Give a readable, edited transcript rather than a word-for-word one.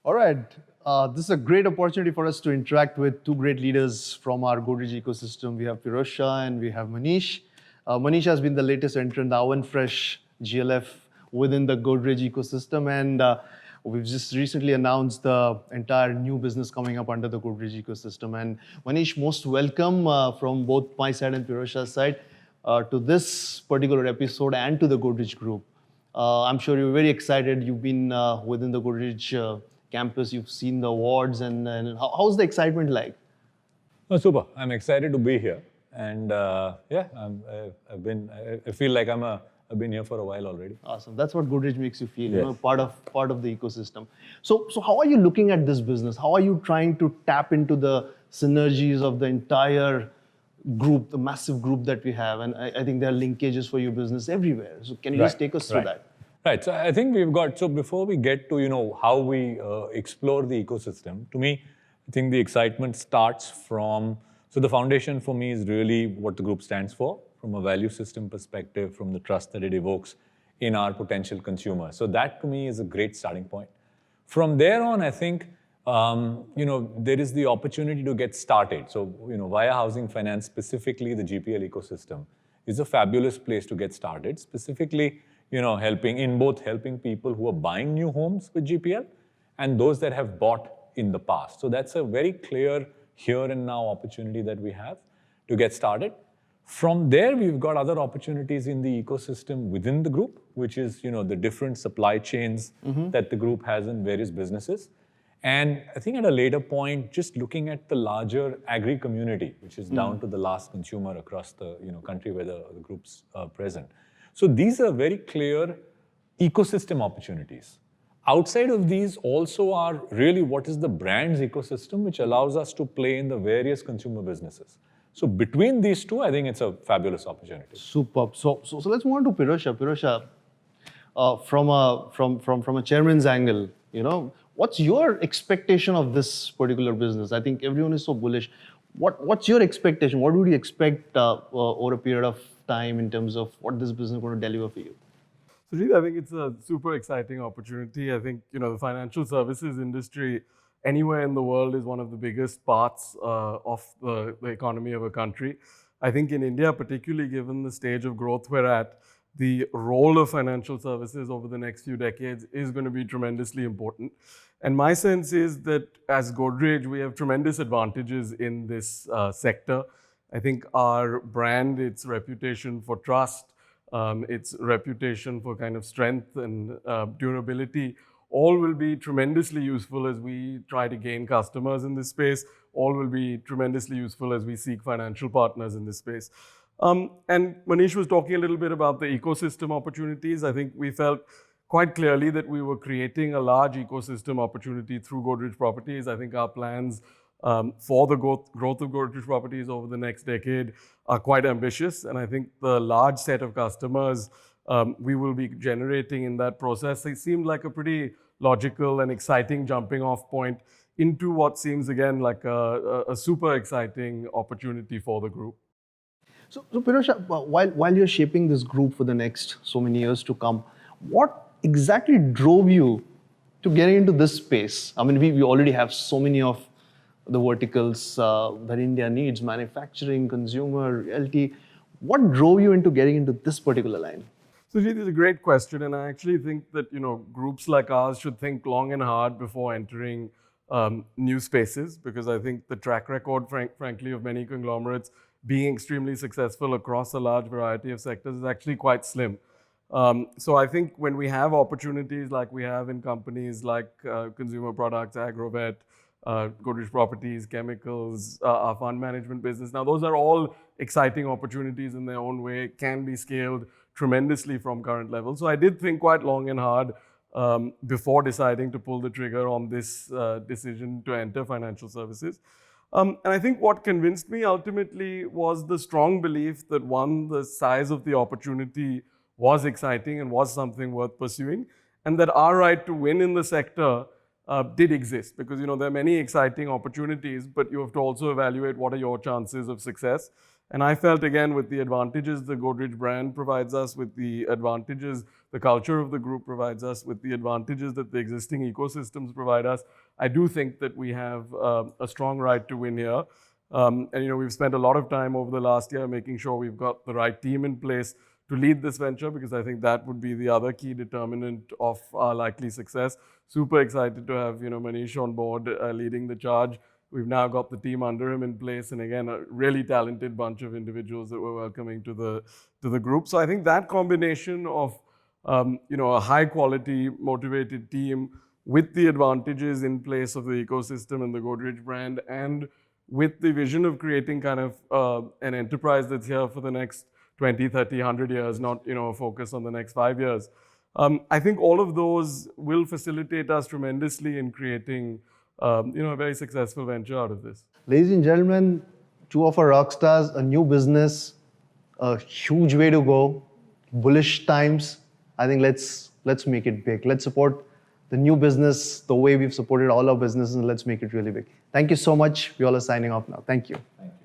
All right. This is a great opportunity for us to interact with two great leaders from our Godrej ecosystem. We have Pirosha and we have Manish. Manish has been the latest entrant, the oven fresh GLF within the Godrej ecosystem. And we've just recently announced the entire new business coming up under the Godrej ecosystem. And Manish, most welcome from both my side and Pirosha's side to this particular episode and to the Godrej group. I'm sure you're very excited. You've been within the Godrej campus. You've seen the awards, and how's the excitement like? Oh, super. I'm excited to be here. And I feel like I've been here for a while already. Awesome. That's what Godrej makes you feel. Yes. You know, part of the ecosystem. So how are you looking at this business? How are you trying to tap into the synergies of the entire group, the massive group that we have? And I think there are linkages for your business everywhere. So can you just take us through that? Right. So I think so before we get to, how we explore the ecosystem, to me, I think the excitement starts from, so the foundation for me is really what the group stands for, from a value system perspective, from the trust that it evokes in our potential consumers. So that to me is a great starting point. From there on, I think, there is the opportunity to get started. So, via housing finance, specifically the GPL ecosystem, is a fabulous place to get started, specifically, helping people who are buying new homes with GPL and those that have bought in the past. So that's a very clear here and now opportunity that we have to get started. From there, we've got other opportunities in the ecosystem within the group, which is, the different supply chains that the group has in various businesses. And I think at a later point, just looking at the larger agri community, which is down to the last consumer across the country where the group's present. So these are very clear ecosystem opportunities. Outside of these also are really what is the brand's ecosystem, which allows us to play in the various consumer businesses. So between these two, I think it's a fabulous opportunity. Superb. So let's move on to Pirosha. Pirosha, from a chairman's angle, what's your expectation of this particular business? I think everyone is so bullish. What's your expectation? What would you expect over a period of time in terms of what this business is going to deliver for you? Sujit, I think it's a super exciting opportunity. I think, the financial services industry anywhere in the world is one of the biggest parts of the economy of a country. I think in India, particularly given the stage of growth we're at, the role of financial services over the next few decades is going to be tremendously important. And my sense is that as Godrej, we have tremendous advantages in this sector. I think our brand, its reputation for trust, its reputation for kind of strength and durability, all will be tremendously useful as we try to gain customers in this space. All will be tremendously useful as we seek financial partners in this space. And Manish was talking a little bit about the ecosystem opportunities. I think we felt quite clearly that we were creating a large ecosystem opportunity through Godrej Properties. I think our plans for the growth of Godrej Properties over the next decade are quite ambitious. And I think the large set of customers we will be generating in that process, it seemed like a pretty logical and exciting jumping off point into what seems again like a super exciting opportunity for the group. So Pirosha, while you're shaping this group for the next so many years to come, what exactly drove you to getting into this space? I mean, we already have so many of the verticals that India needs: manufacturing, consumer, realty. What drove you into getting into this particular line? Sujit, is a great question, and I actually think that groups like ours should think long and hard before entering new spaces, because I think the track record, frankly, of many conglomerates being extremely successful across a large variety of sectors is actually quite slim. So I think when we have opportunities like we have in companies like consumer products, agrovet, Godrej Properties, chemicals, our fund management business. Now, those are all exciting opportunities in their own way, can be scaled tremendously from current levels. So I did think quite long and hard before deciding to pull the trigger on this decision to enter financial services. And I think what convinced me ultimately was the strong belief that, one, the size of the opportunity was exciting and was something worth pursuing, and that our right to win in the sector did exist, because there are many exciting opportunities, but you have to also evaluate what are your chances of success. And I felt, again, with the advantages the Godrej brand provides us, with the advantages the culture of the group provides us, with the advantages that the existing ecosystems provide us, I do think that we have a strong right to win here. And we've spent a lot of time over the last year making sure we've got the right team in place to lead this venture, because I think that would be the other key determinant of our likely success. Super excited to have Manish on board leading the charge. We've now got the team under him in place, and again, a really talented bunch of individuals that we're welcoming to the group. So I think that combination of a high quality, motivated team with the advantages in place of the ecosystem and the Godrej brand, and with the vision of creating kind of an enterprise that's here for the next 20, 30, 100 years, not a focus on the next 5 years. I think all of those will facilitate us tremendously in creating a very successful venture out of this. Ladies and gentlemen, two of our rock stars, a new business, a huge way to go, bullish times. I think let's make it big. Let's support the new business the way we've supported all our businesses, and let's make it really big. Thank you so much. We all are signing off now. Thank you. Thank you.